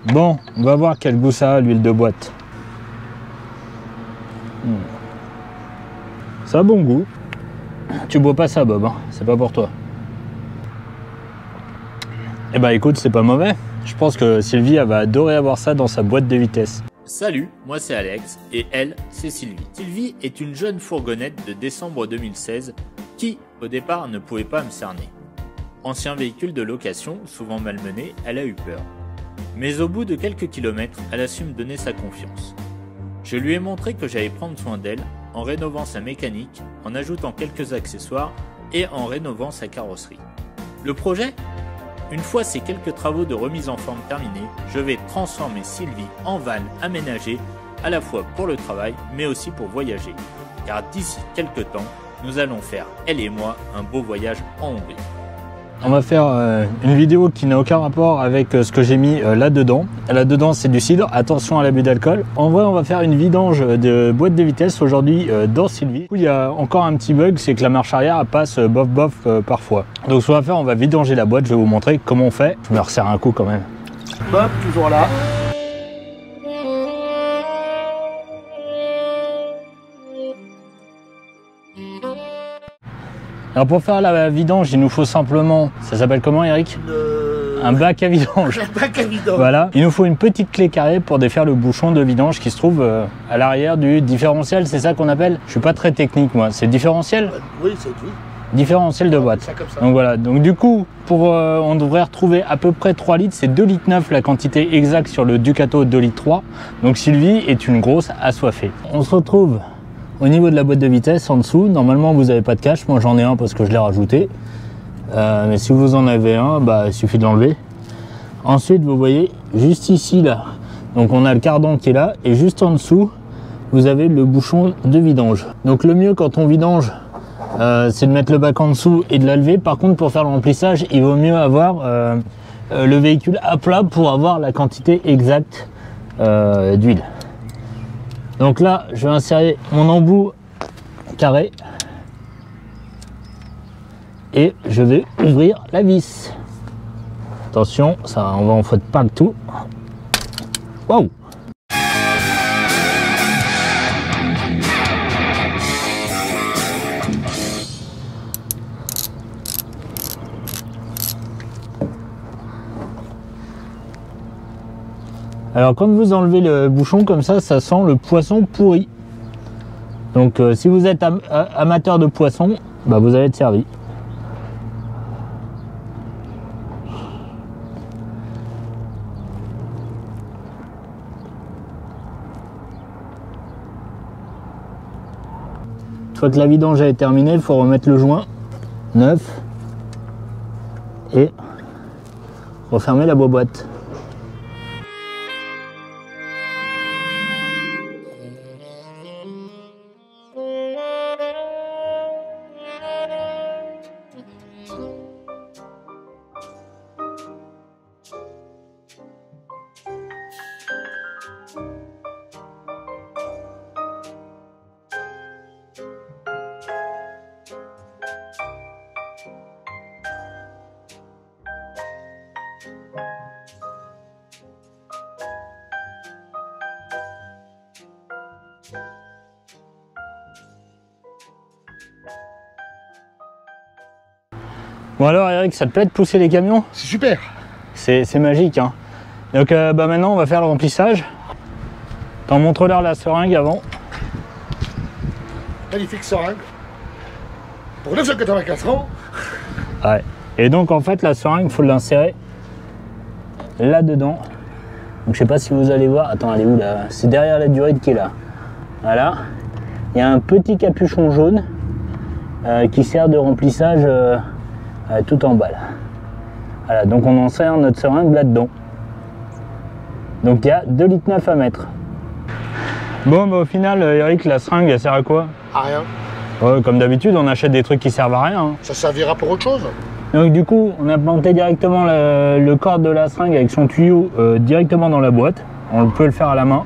Bon, on va voir quel goût ça a l'huile de boîte. Ça a bon goût. Tu bois pas ça, Bob, hein, c'est pas pour toi. Eh ben écoute, c'est pas mauvais. Je pense que Sylvie elle va adorer avoir ça dans sa boîte de vitesse. Salut, moi c'est Alex et elle, c'est Sylvie. Sylvie est une jeune fourgonnette de décembre 2016 qui, au départ, ne pouvait pas me cerner. Ancien véhicule de location, souvent malmené, elle a eu peur. Mais au bout de quelques kilomètres, elle a su me donner sa confiance. Je lui ai montré que j'allais prendre soin d'elle en rénovant sa mécanique, en ajoutant quelques accessoires et en rénovant sa carrosserie. Le projet ? Une fois ces quelques travaux de remise en forme terminés, je vais transformer Sylvie en van aménagé à la fois pour le travail mais aussi pour voyager. Car d'ici quelques temps, nous allons faire, elle et moi, un beau voyage en Hongrie. On va faire une vidéo qui n'a aucun rapport avec ce que j'ai mis là-dedans. Là-dedans, c'est du cidre. Attention à l'abus d'alcool. En vrai, on va faire une vidange de boîte de vitesse aujourd'hui dans Sylvie. Il y a encore un petit bug, c'est que la marche arrière elle passe bof parfois. Donc ce qu'on va faire, on va vidanger la boîte. Je vais vous montrer comment on fait. Je me resserre un coup quand même. Bob, toujours là. Alors pour faire la vidange, il nous faut simplement, ça s'appelle comment Eric? Un bac à vidange. Un bac à vidange. Voilà. Il nous faut une petite clé carrée pour défaire le bouchon de vidange qui se trouve à l'arrière du différentiel, c'est ça qu'on appelle? Je suis pas très technique moi, c'est différentiel? Oui, c'est tout. Différentiel de boîte. Ça comme ça. Donc voilà, donc du coup, on devrait retrouver à peu près 3 litres, c'est 2,9 litres la quantité exacte sur le Ducato 2,3 litres. Donc Sylvie est une grosse assoiffée. On se retrouve au niveau de la boîte de vitesse en dessous. Normalement vous n'avez pas de cache, moi j'en ai un parce que je l'ai rajouté. Mais si vous en avez un, bah, il suffit de l'enlever. Ensuite vous voyez juste ici là, donc on a le cardan qui est là et juste en dessous vous avez le bouchon de vidange. Donc le mieux quand on vidange, c'est de mettre le bac en dessous et de la lever. Par contre pour faire le remplissage, il vaut mieux avoir le véhicule à plat pour avoir la quantité exacte d'huile. Donc là, je vais insérer mon embout carré et je vais ouvrir la vis. Attention, ça, on va en foutre partout. Waouh! Alors quand vous enlevez le bouchon comme ça sent le poisson pourri. Donc si vous êtes amateur de poisson, bah, vous allez être servi. Une fois que la vidange est terminée, il faut remettre le joint neuf et refermer la boîte. Bon alors Eric, ça te plaît de pousser les camions? C'est super. C'est magique hein. Donc bah maintenant on va faire le remplissage. T'en montre-leur la seringue avant. Magnifique seringue. Pour 9,95 €. Ouais. Et donc en fait la seringue, il faut l'insérer là-dedans. Donc je sais pas si vous allez voir. Attends, elle est où là? C'est derrière la durite qui est là. Voilà. Il y a un petit capuchon jaune qui sert de remplissage tout en bas là. Voilà, donc on insère notre seringue là-dedans. Donc il y a 2,9 litres à mettre. Bon bah au final Eric, la seringue elle sert à quoi? À rien. Ouais, comme d'habitude on achète des trucs qui servent à rien hein. Ça servira pour autre chose. Donc du coup on a planté directement le corps de la seringue avec son tuyau directement dans la boîte. On peut le faire à la main.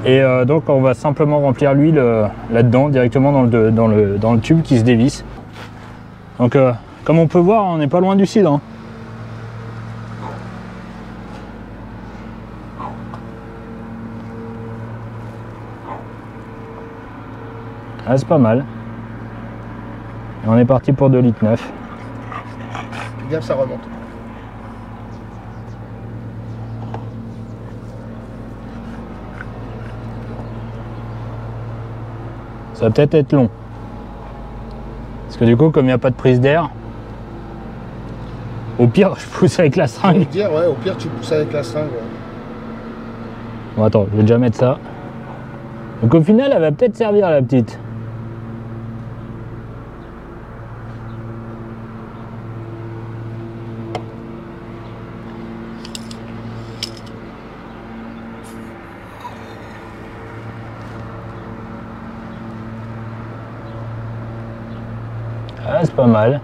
Et donc on va simplement remplir l'huile là-dedans directement dans le tube qui se dévisse. Donc comme on peut voir, on n'est pas loin du cidre hein. Ah, c'est pas mal. Et on est parti pour 2,9 litres. Fais gaffe, ça remonte. Ça va peut-être être long. Parce que du coup, comme il n'y a pas de prise d'air, au pire, je pousse avec la seringue. Ouais, au pire, tu pousses avec la seringue. Ouais. Bon, attends, je vais déjà mettre ça. Donc au final, elle va peut-être servir, la petite. Ah, c'est pas mal.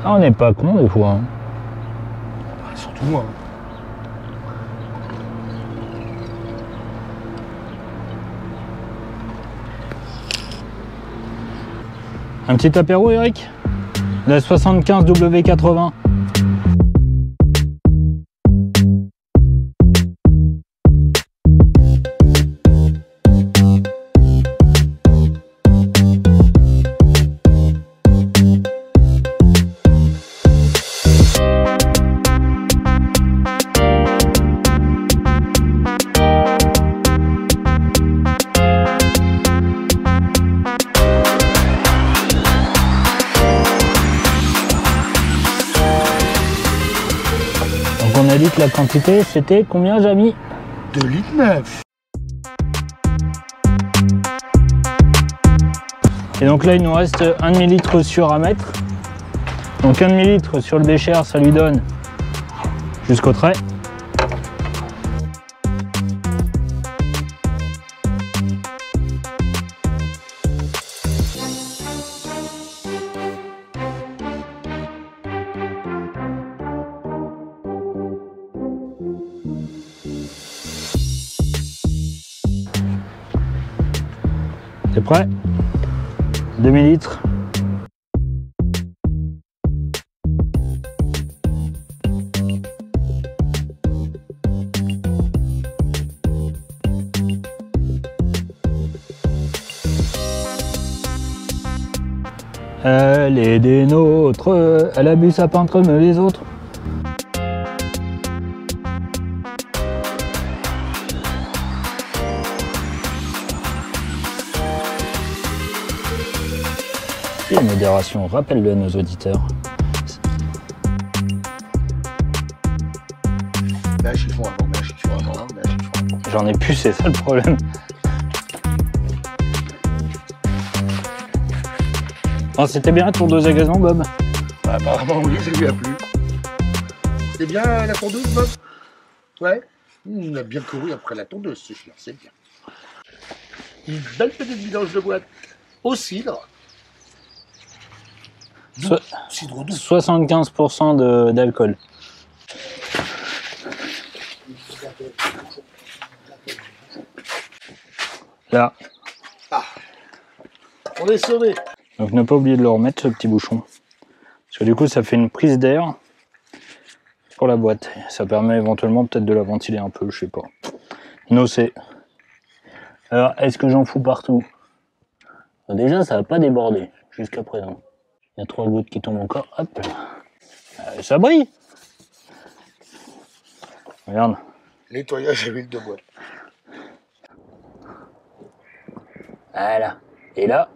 Ah, on n'est pas con des fois. Hein. Ah, surtout moi. Un petit apéro, Eric? La 75 W80. On a dit que la quantité c'était combien, Jamy? 2,9 litres. Et donc là il nous reste 1 demi-litre sur à mettre. Donc 1 demi-litre sur le bécher, ça lui donne jusqu'au trait. T'es prêt? 2 millilitres. Elle est des nôtres, elle a bu sa pinte comme les autres. Et modération, rappelle-le à nos auditeurs. Mets un chiffon avant, mets un chiffon avant, mets un chiffon avant. J'en ai plus, c'est ça le problème. Oh, c'était bien ton dose à gazon, Bob? Bah, apparemment, oui, ça lui a plu. C'est bien la tondeuse, Bob? Ouais. On a bien couru après la tondeuse, ce chien, c'est bien. Une belle petite vidange de boîte au cidre. Cidre doux. 75% d'alcool. Là. Ah. On est sauvé. Donc ne pas oublier de le remettre, ce petit bouchon. Parce que du coup ça fait une prise d'air pour la boîte. Ça permet éventuellement peut-être de la ventiler un peu, je sais pas. Nocé. Alors est-ce que j'en fous partout? Déjà ça va pas déborder jusqu'à présent. Il y a 3 gouttes qui tombent encore. Hop. Ça brille. Regarde. Nettoyage à l'huile de boîte. Voilà. Et là.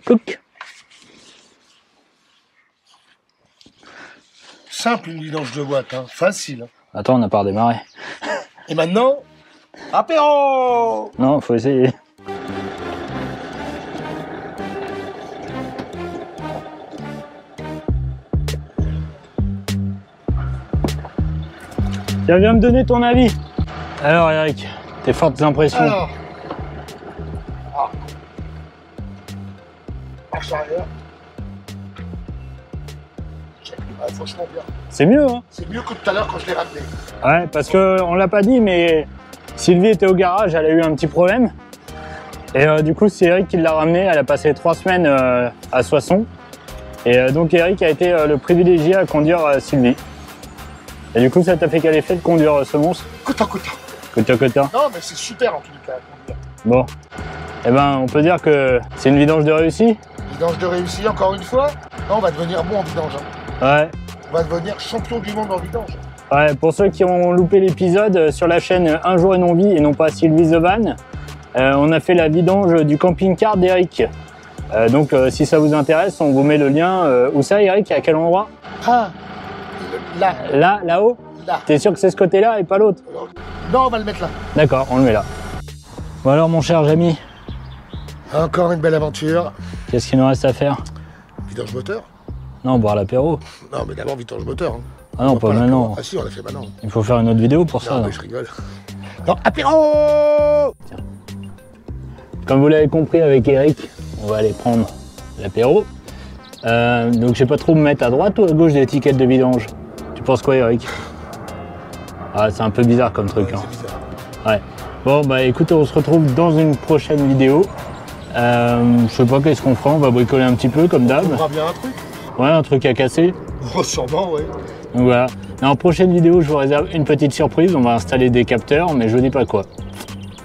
Couc. Simple une vidange de boîte, hein. Facile. Attends, on n'a pas redémarré. Et maintenant, apéro! Non, faut essayer. Tiens, viens me donner ton avis. Alors Eric, tes fortes impressions. Alors, marche arrière. Ouais, franchement bien. C'est mieux, hein? C'est mieux que tout à l'heure quand je l'ai ramené. Ouais, parce que on l'a pas dit, mais Sylvie était au garage, elle a eu un petit problème. Et du coup, c'est Eric qui l'a ramené. Elle a passé 3 semaines à Soissons. Et donc Eric a été le privilégié à conduire Sylvie. Et du coup, ça t'a fait quel effet de conduire ce monstre? Content. Côte. Non, mais c'est super en tout cas à conduire. Bon. Eh ben, on peut dire que c'est une vidange de réussi. Vidange de réussi encore une fois. Non, on va devenir bon en vidange. Hein. Ouais. On va devenir champion du monde en vidange. Ouais, pour ceux qui ont loupé l'épisode, sur la chaîne Un jour et non vie et non pas Sylvie The Van, on a fait la vidange du camping-car d'Eric. Donc si ça vous intéresse, on vous met le lien. Où ça, Eric? À quel endroit? Ah, là. Là-haut? Là. T'es sûr que c'est ce côté-là et pas l'autre? Non, on va le mettre là. D'accord, on le met là. Bon alors mon cher Jamy, Encore une belle aventure. qu'est-ce qu'il nous reste à faire? Vidange moteur. Non, boire l'apéro. Non, mais d'abord vidange moteur. Hein. Ah non, pas maintenant. Ah si, on l'a fait maintenant. Il faut faire une autre vidéo pour ça. Non, là. mais je rigole. Non, apéro. Comme vous l'avez compris avec Eric, on va aller prendre l'apéro. Donc je sais pas trop me mettre à droite ou à gauche des étiquettes de vidange. Tu penses quoi, Eric? Ah, c'est un peu bizarre comme truc. Hein. C'est bizarre. Ouais. Bon bah écoutez, on se retrouve dans une prochaine vidéo. Je sais pas qu'est-ce qu'on fera, on va bricoler un petit peu comme d'hab. On fera bien un truc. Ouais, un truc à casser. Oh, sûrement, ouais. Donc voilà. Dans la prochaine vidéo, je vous réserve une petite surprise. On va installer des capteurs, mais je dis pas quoi.